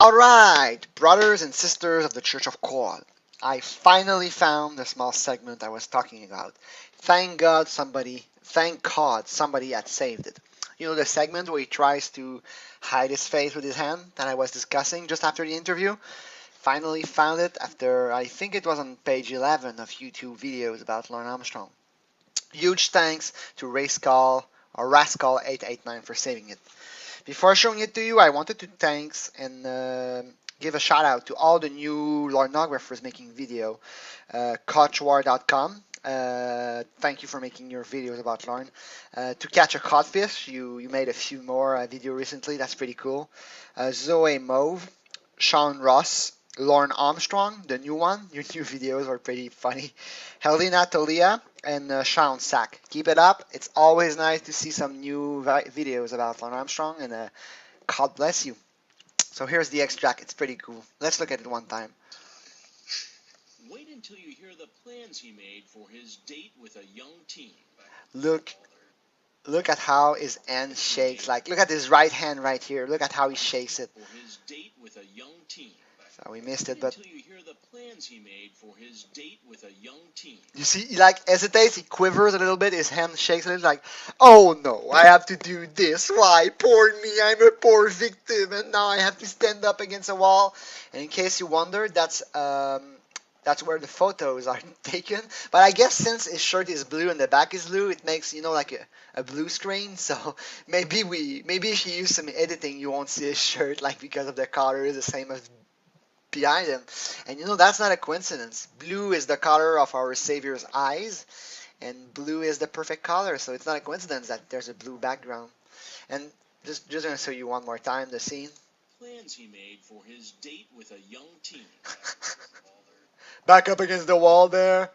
Alright, brothers and sisters of the Church of God, I finally found the small segment I was talking about. Thank God somebody had saved it. You know the segment where he tries to hide his face with his hand that I was discussing just after the interview? Finally found it after, I think it was on page 11 of YouTube videos about Lorne Armstrong. Huge thanks to Rascal889 for saving it. Before showing it to you, I wanted to thanks and give a shout out to all the new Lornographers making video. Kochwar.com. Thank you for making your videos about Lorne. To catch a codfish, you made a few more video recently. That's pretty cool. Zoe Mauve, Sean Ross, Lorne Armstrong, the new one. Your new videos are pretty funny. Helena Tolia and Sean Sack. Keep it up. It's always nice to see some new videos about Lorne Armstrong, and God bless you. So here's the extract. It's pretty cool. Let's look at it one time. Wait until you hear the plans he made for his date with a young teen. Look at how his hand shakes. Like, look at his right hand right here. Look at how he shakes it. For his date with a young teen. So we missed it, but until you hear the plans he made for his date with a young teen. You see, he like hesitates, he quivers a little bit, his hand shakes a little, like, oh no, I have to do this. Why, poor me, I'm a poor victim, and now I have to stand up against a wall. And in case you wonder, that's where the photos are taken. But I guess since his shirt is blue and the back is blue, it makes, like a blue screen. So maybe if you use some editing, you won't see his shirt, like, because of the color is the same as behind him. And that's not a coincidence. Blue is the color of our Savior's eyes, and blue is the perfect color, so it's not a coincidence that there's a blue background. And just gonna show you one more time the scene. Plans he made for his date with a young teen. Back up against the wall there.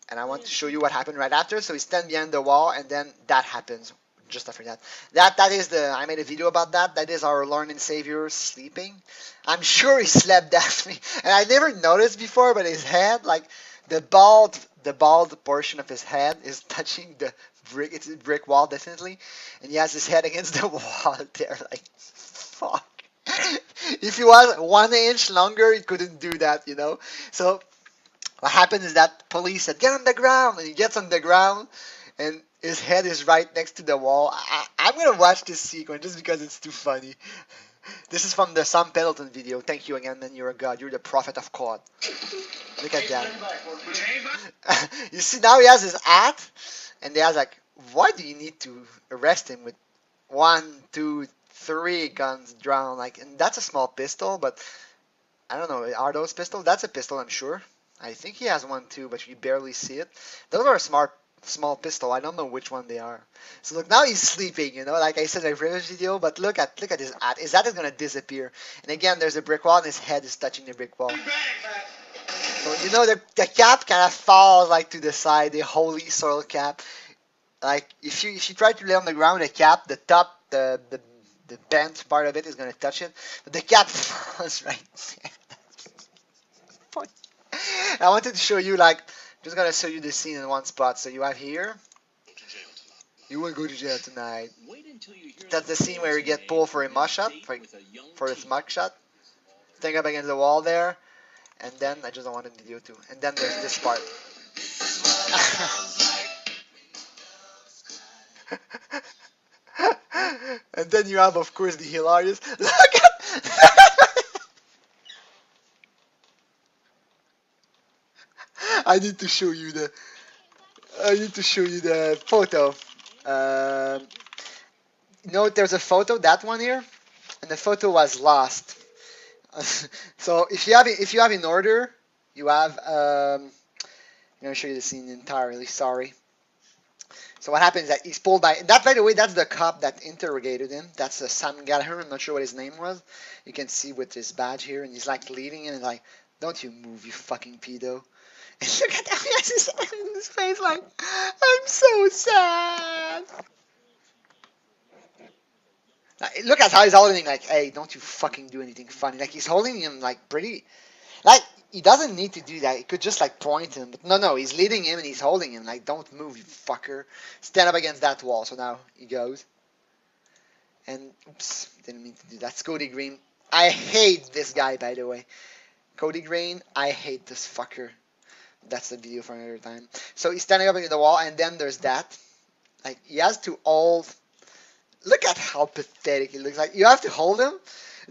And I want to show you what happened right after. So he stands behind the wall, and then that happens just after that. That is I made a video about that. That is our Lorne and Savior sleeping. I'm sure he slept that way. And I never noticed before, but his head, like the bald portion of his head is touching the brick. It's a brick wall, definitely. And he has his head against the wall there, like, fuck. If he was 1 inch longer, he couldn't do that, So what happened is that police said, get on the ground. And he gets on the ground, and his head is right next to the wall. I'm going to watch this sequence just because it's too funny. This is from the Sam Pendleton video. Thank you again, man. You're a god. You're the prophet of God. Look at that. You see, now he has his hat, and they ask, like, why do you need to arrest him with 1, 2, 3 guns drawn? Like, and that's a small pistol, but I don't know. Are those pistols? That's a pistol, I'm sure. I think he has one too, but you barely see it. Those are small pistol. I don't know which one they are. So look, now he's sleeping, like I said in the previous video, but look at his hat. His hat is gonna disappear. And again, there's a brick wall, and his head is touching the brick wall. So the cap kind of falls like to the side, the holy soil cap. Like if you try to lay on the ground, the cap, the top, the bent part of it is gonna touch it, but the cap falls right there. I wanted to show you, just gonna show you the scene in one spot. So you have here, you will go to jail tonight. That's the scene where you get pulled for a mugshot, for his mugshot. Stand up against the wall there, and then I just don't want to do too. And then there's this part. And then you have, of course, the hilarious. Look at. I need to show you the photo. There's a photo, that one here, and the photo was lost. So if you have in order, you have. I'm gonna show you the scene entirely. Sorry. So what happens is that he's pulled by that. By the way, that's the cop that interrogated him. That's Sam Gallagher. I'm not sure what his name was. You can see with his badge here, and he's like leading him and like, "Don't you move, you fucking pedo." And look at that, he has his hand in his face like, I'm so sad. Look at how he's holding him like, hey, don't you fucking do anything funny. Like, he's holding him like pretty, like, he doesn't need to do that. He could just like point him, but no, he's leading him and he's holding him like, don't move, you fucker. Stand up against that wall. So now he goes. And, oops, didn't mean to do that. Scotty Green I hate this guy, by the way. Cody Grain, I hate this fucker. That's the video for another time. So he's standing up against the wall, and then there's that. Like, he has to hold. Look at how pathetic he looks. Like, you have to hold him.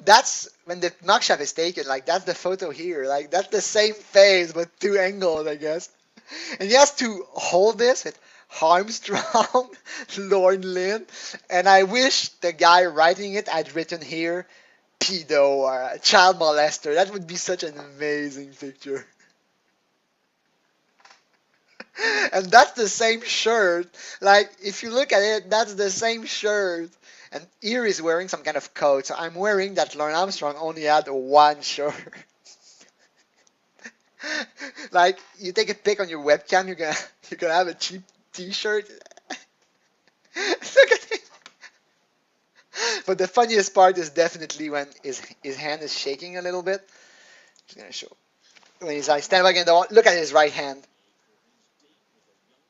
That's when the mugshot is taken. Like, that's the photo here. Like, that's the same face, but two angles, I guess. And he has to hold this with Armstrong, Lorne Lynn, and I wish the guy writing it had written here pedo or a child molester. That would be such an amazing picture. And that's the same shirt. Like, if you look at it, that's the same shirt. And here is wearing some kind of coat. So I'm wearing that Lorne Armstrong only had one shirt. Like, you take a pic on your webcam, you're gonna have a cheap T-shirt. Look at it. But the funniest part is definitely when his hand is shaking a little bit. Just gonna show when he's like standing back in the wall. Look at his right hand.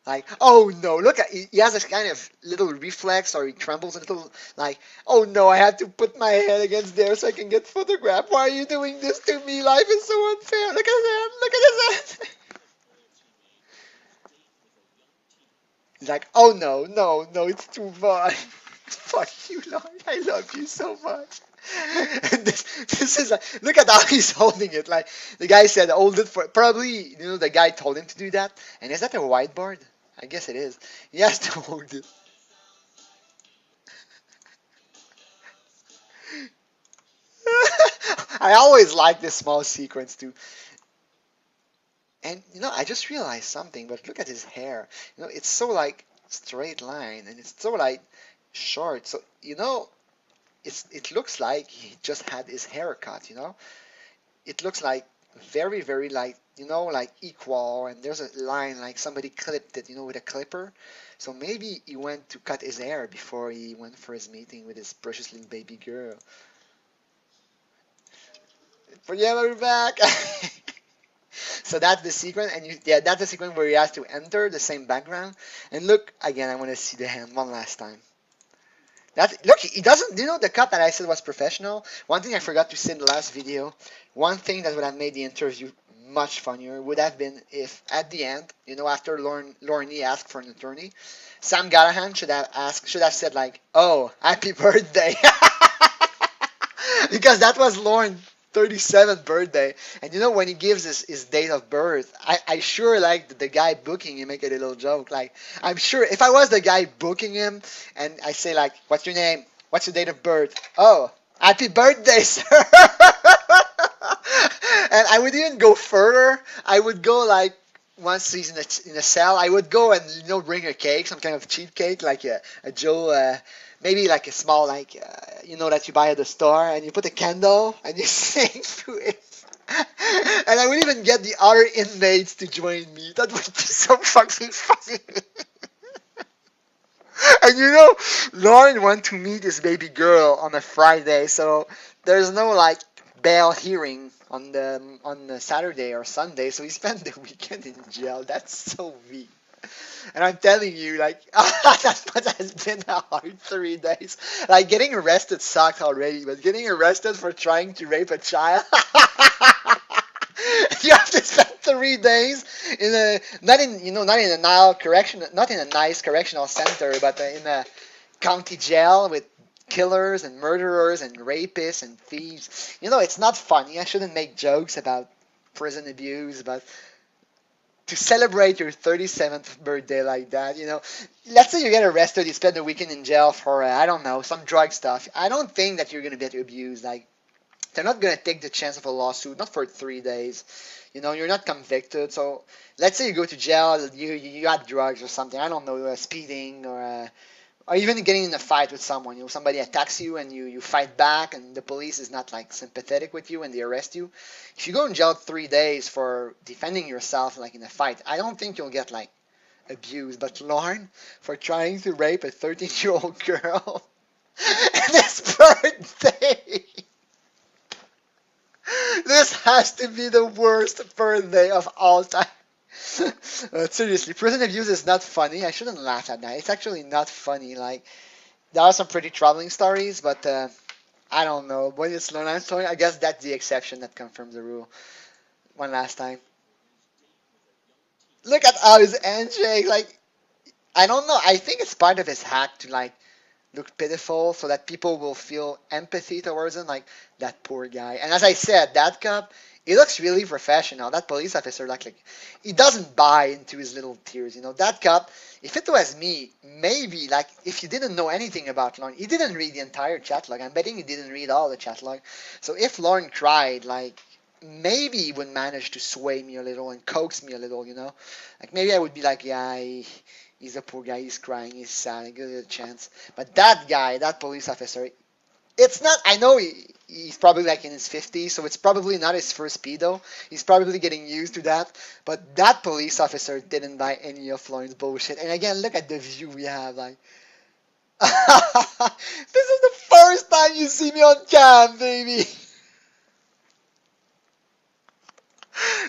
Like, oh no, look at he has this kind of little reflex, or he trembles a little. Like, oh no, I have to put my head against there so I can get photographed. Why are you doing this to me? Life is so unfair. Look at his hand. Look at his hand. He's like, oh no, no, no, it's too much. Fuck you, Lord. I love you so much. And this is like, look at how he's holding it. Like, the guy said, hold it for, probably, the guy told him to do that. And is that a whiteboard? I guess it is. He has to hold it. I always like this small sequence too. And I just realized something, but look at his hair. It's so like straight line, and it's so like short. So it looks like he just had his hair cut. It looks like very very like like equal, and there's a line like somebody clipped it with a clipper. So maybe he went to cut his hair before he went for his meeting with his precious little baby girl. But yeah, we're back. So that's the sequence, and that's the sequence where he has to enter the same background. And look again, I want to see the hand one last time. Look, he doesn't. The cut that I said was professional. One thing I forgot to say in the last video. One thing that would have made the interview much funnier would have been if at the end, after Lorne asked for an attorney, Sam Gallagher should have said like, "Oh, happy birthday," because that was Lorne's 37th birthday. And when he gives his date of birth, I sure like the guy booking him make a little joke. Like, I'm sure if I was the guy booking him and I say like, what's your name? What's your date of birth? Oh, happy birthday, sir. And I would even go further. I would go like, once he's in a cell, I would go and bring a cake, some kind of cheap cake, like a Joe, maybe like a small like that you buy at the store, and you put a candle and you sing to it. And I would even get the other inmates to join me. That would be so fucking funny. And Lorne went to meet his baby girl on a Friday, so there's no like bail hearing on the Saturday or Sunday, so he spent the weekend in jail. That's so weak. And I'm telling you, like, that has been a hard 3 days. Like, getting arrested sucked already, but getting arrested for trying to rape a child, you have to spend 3 days not in a nice correctional center, but in a county jail with killers and murderers and rapists and thieves. It's not funny. I shouldn't make jokes about prison abuse, but to celebrate your 37th birthday like that, let's say you get arrested, you spend the weekend in jail for, I don't know, some drug stuff. I don't think that you're going to get abused. Like, they're not going to take the chance of a lawsuit, not for 3 days. You're not convicted. So let's say you go to jail, you had drugs or something, I don't know, speeding or even getting in a fight with someone. Somebody attacks you and you fight back, and the police is not like sympathetic with you and they arrest you. If you go in jail 3 days for defending yourself like in a fight, I don't think you'll get like abused. But Lorne, for trying to rape a 13-year-old girl and his birthday, this has to be the worst birthday of all time. Seriously, prison abuse is not funny. I shouldn't laugh at that. It's actually not funny. Like, there are some pretty troubling stories, but I don't know. When it's Lorne Armstrong, I guess that's the exception that confirms the rule. One last time. Look at how his handshake. Like, I don't know. I think it's part of his hack to like look pitiful so that people will feel empathy towards him, like that poor guy. And as I said, that cop, he looks really professional. That police officer, like he doesn't buy into his little tears. That cop, if it was me, maybe like if he didn't know anything about Lorne, he didn't read the entire chat log. I'm betting he didn't read all the chat log. So if Lorne cried, like maybe he would manage to sway me a little and coax me a little. Like maybe I would be like, yeah, he's a poor guy. He's crying. He's sad. I give it a chance. But that guy, that police officer, it's not. I know he's probably like in his 50s, so it's probably not his first pedo. He's probably getting used to that. But that police officer didn't buy any of Lawrence bullshit. And again, look at the view we have. Like, this is the first time you see me on cam, baby.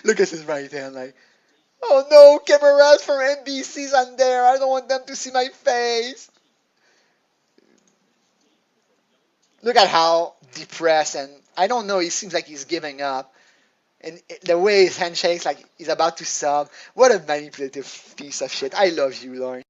Look at his right hand. Like, oh no, cameras from NBC's on there. I don't want them to see my face. Look at how depressed and I don't know. He seems like he's giving up, and the way his handshakes, like he's about to sob. What a manipulative piece of shit. I love you, Lauren.